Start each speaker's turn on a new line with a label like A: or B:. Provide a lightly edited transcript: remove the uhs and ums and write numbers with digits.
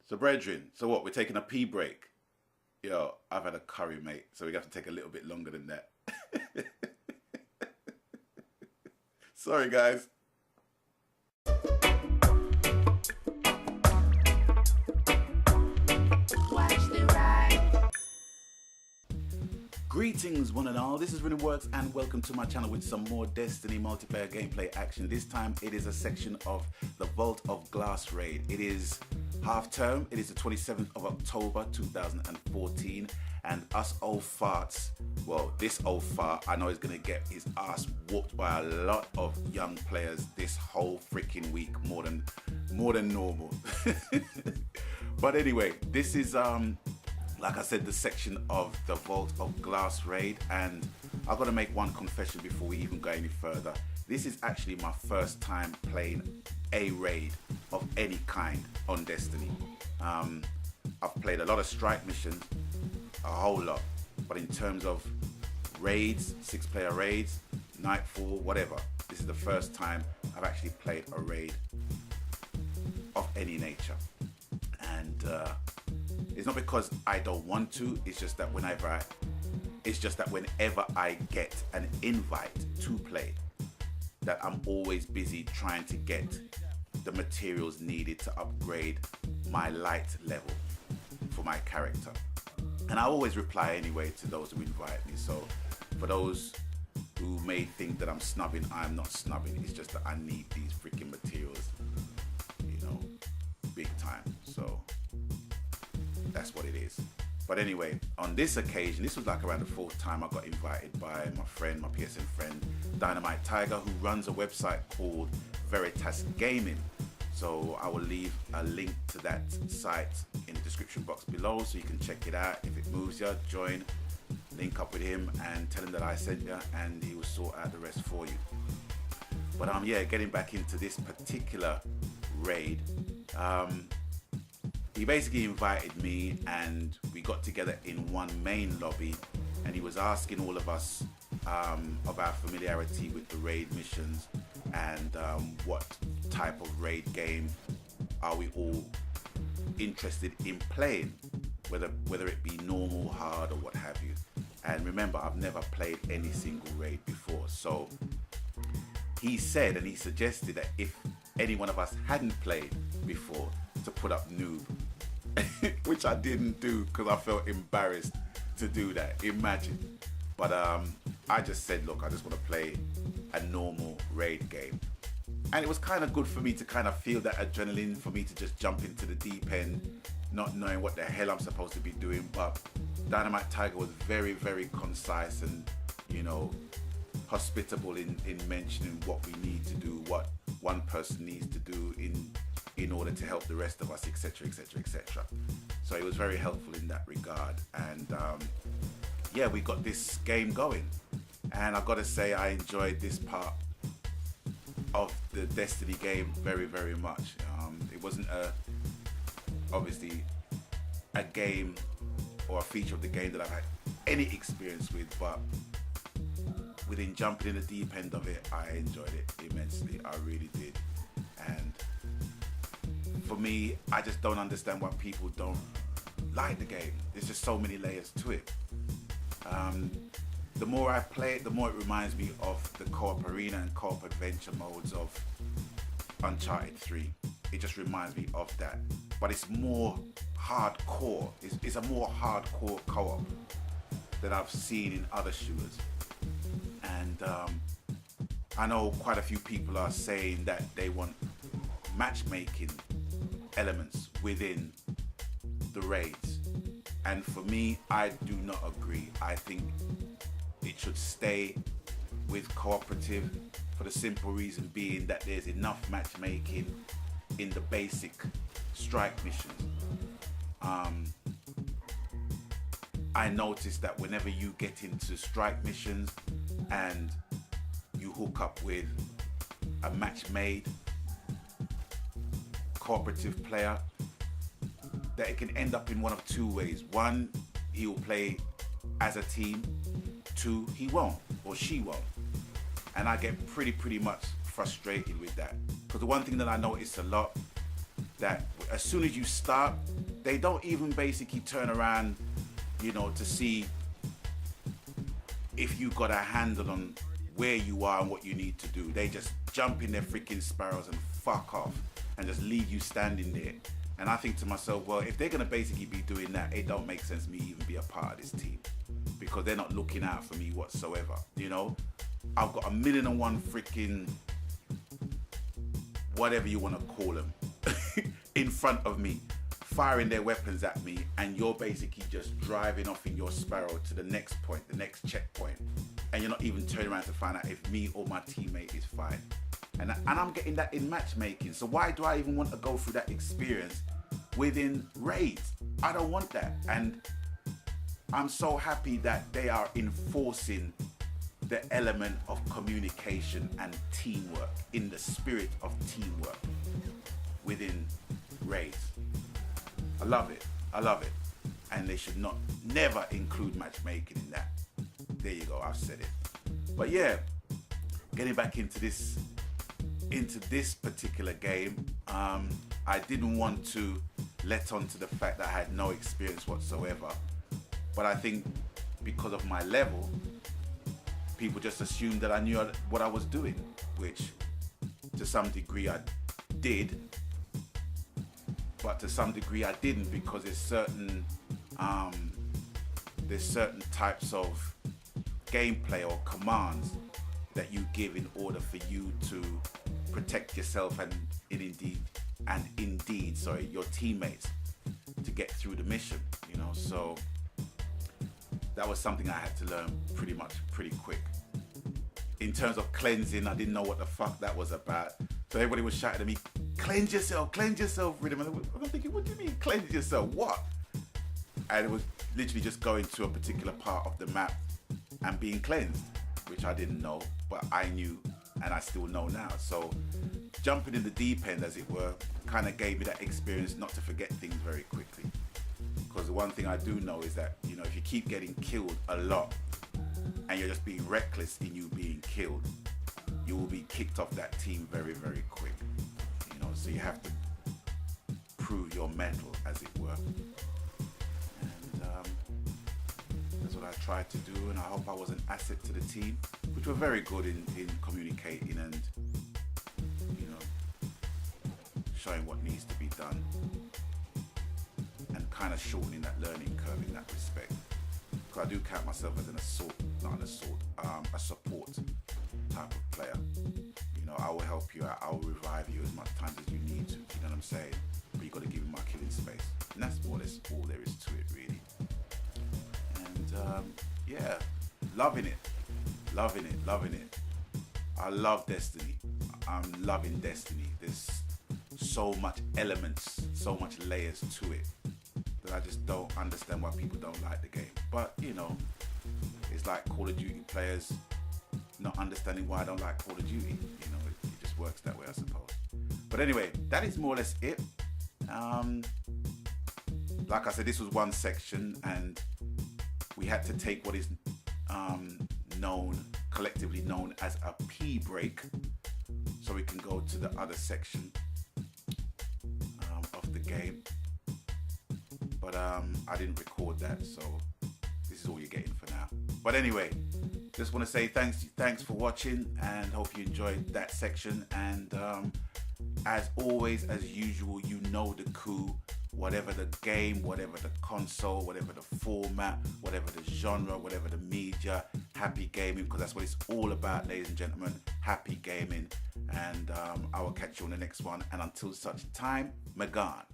A: So, brethren, so what? We're taking a pee break. Yo, I've had a curry, mate, so we have to take a little bit longer than that. Sorry, guys. Greetings one and all, this is Riddim Works and welcome to my channel with some more Destiny multiplayer gameplay action. This time it is a section of the Vault of Glass raid. It is half term, it is the 27th of October 2014 and us old farts, well this old fart I know is going to get his ass whooped by a lot of young players this whole freaking week, more than normal. But anyway, this is like I said, the section of the Vault of Glass raid, and I've got to make one confession before we even go any further. This is actually my first time playing a raid of any kind on Destiny. I've played a lot of strike missions, a whole lot, but in terms of raids, 6-player raids, Nightfall, whatever, this is the first time I've actually played a raid of any nature. And it's not because I don't want to, it's just that whenever I get an invite to play, that I'm always busy trying to get the materials needed to upgrade my light level for my character. And I always reply anyway to those who invite me. So for those who may think that I'm snubbing, I'm not snubbing. It's just that I need these freaking materials, you know, big time. So that's what it is. But anyway, on this occasion, this was like around the 4th time I got invited by my friend, my PSN friend, Dynamite Tiger, who runs a website called Veritas Gaming. So I will leave a link to that site in the description box below so you can check it out. If it moves you, join, link up with him and tell him that I sent you and he will sort out the rest for you. But yeah, getting back into this particular raid, he basically invited me and we got together in one main lobby and he was asking all of us of our familiarity with the raid missions and what type of raid game are we all interested in playing, whether it be normal, hard or what have you. And remember, I've never played any single raid before, so he said and he suggested that if any one of us hadn't played before, to put up noob, which I didn't do because I felt embarrassed to do that, imagine. But I just said, look, I just want to play a normal raid game. And it was kind of good for me to kind of feel that adrenaline, for me to just jump into the deep end, not knowing what the hell I'm supposed to be doing. But Dynamite Tiger was very, very concise and, you know, hospitable in mentioning what we need to do, what one person needs to do in order to help the rest of us, etc, etc, etc. So it was very helpful in that regard. And yeah, we got this game going. And I've got to say, I enjoyed this part of the Destiny game very, very much. It wasn't obviously a game or a feature of the game that I've had any experience with, but within jumping in the deep end of it, I enjoyed it immensely. I really did. And for me, I just don't understand why people don't like the game. There's just so many layers to it. The more I play it, the more it reminds me of the co-op arena and co-op adventure modes of Uncharted 3. It just reminds me of that. But it's more hardcore. It's a more hardcore co-op that I've seen in other shooters. And I know quite a few people are saying that they want matchmaking elements within the raids. And for me, I do not agree. I think it should stay with cooperative for the simple reason being that there's enough matchmaking in the basic strike missions. I noticed that whenever you get into strike missions and you hook up with a match-made cooperative player, that it can end up in one of two ways. One, he will play as a team. Two, he won't, or she won't. And I get pretty much frustrated with that. Because the one thing that I notice a lot that as soon as you start, they don't even basically turn around, you know, to see if you got a handle on where you are and what you need to do. They just jump in their freaking sparrows and fuck off and just leave you standing there. And I think to myself, well, if they're going to basically be doing that, it don't make sense me even be a part of this team, because they're not looking out for me whatsoever. You know, I've got 1,000,001 freaking whatever you want to call them in front of me, firing their weapons at me, and you're basically just driving off in your sparrow to the next point, the next checkpoint, and you're not even turning around to find out if me or my teammate is fine. And I'm getting that in matchmaking. So why do I even want to go through that experience within raids? I don't want that. And I'm so happy that they are enforcing the element of communication and teamwork, in the spirit of teamwork within raids. I love it. I love it. And they should never include matchmaking in that. There you go, I've said it. But yeah, getting back into this particular game, I didn't want to let on to the fact that I had no experience whatsoever. But I think because of my level, people just assumed that I knew what I was doing, which to some degree I did, but to some degree I didn't, because there's certain types of gameplay or commands that you give in order for you to protect yourself and indeed your teammates to get through the mission, you know. So that was something I had to learn pretty quick. In terms of cleansing, I didn't know what the fuck that was about. So everybody was shouting at me, cleanse yourself, Riddim. And I'm thinking, what do you mean cleanse yourself? What? And it was literally just going to a particular part of the map and being cleansed, which I didn't know, but I knew, and I still know now. So jumping in the deep end, as it were, kind of gave me that experience not to forget things very quickly. Because the one thing I do know is that, you know, if you keep getting killed a lot and you're just being reckless in you being killed, you will be kicked off that team very, very quick. You know, so you have to prove your mettle, as it were. And that's what I tried to do, and I hope I was an asset to the team, which were very good in communicating and, you know, showing what needs to be done, and kind of shortening that learning curve in that respect. Because I do count myself as a support type of player. You know, I will help you out, I will revive you as much times as you need to, you know what I'm saying? But you got to give me my killing space. And that's more or less all there is to it, really. And yeah, loving it. I love Destiny. I'm loving Destiny. There's so much elements, so much layers to it, that I just don't understand why people don't like the game. But, you know, it's like Call of Duty players not understanding why I don't like Call of Duty. You know, it just works that way, I suppose. But anyway, that is more or less it. Like I said, this was one section, and we had to take what is collectively known as a pee break, so we can go to the other section of the game. But I didn't record that, so this is all you're getting for now. But anyway, just want to say thanks for watching, and hope you enjoyed that section. And as always, as usual, you know the coup. Whatever the game, whatever the console, whatever the format, whatever the genre, whatever the media, happy gaming, because that's what it's all about, ladies and gentlemen. Happy gaming. And I will catch you on the next one. And until such time, Magan.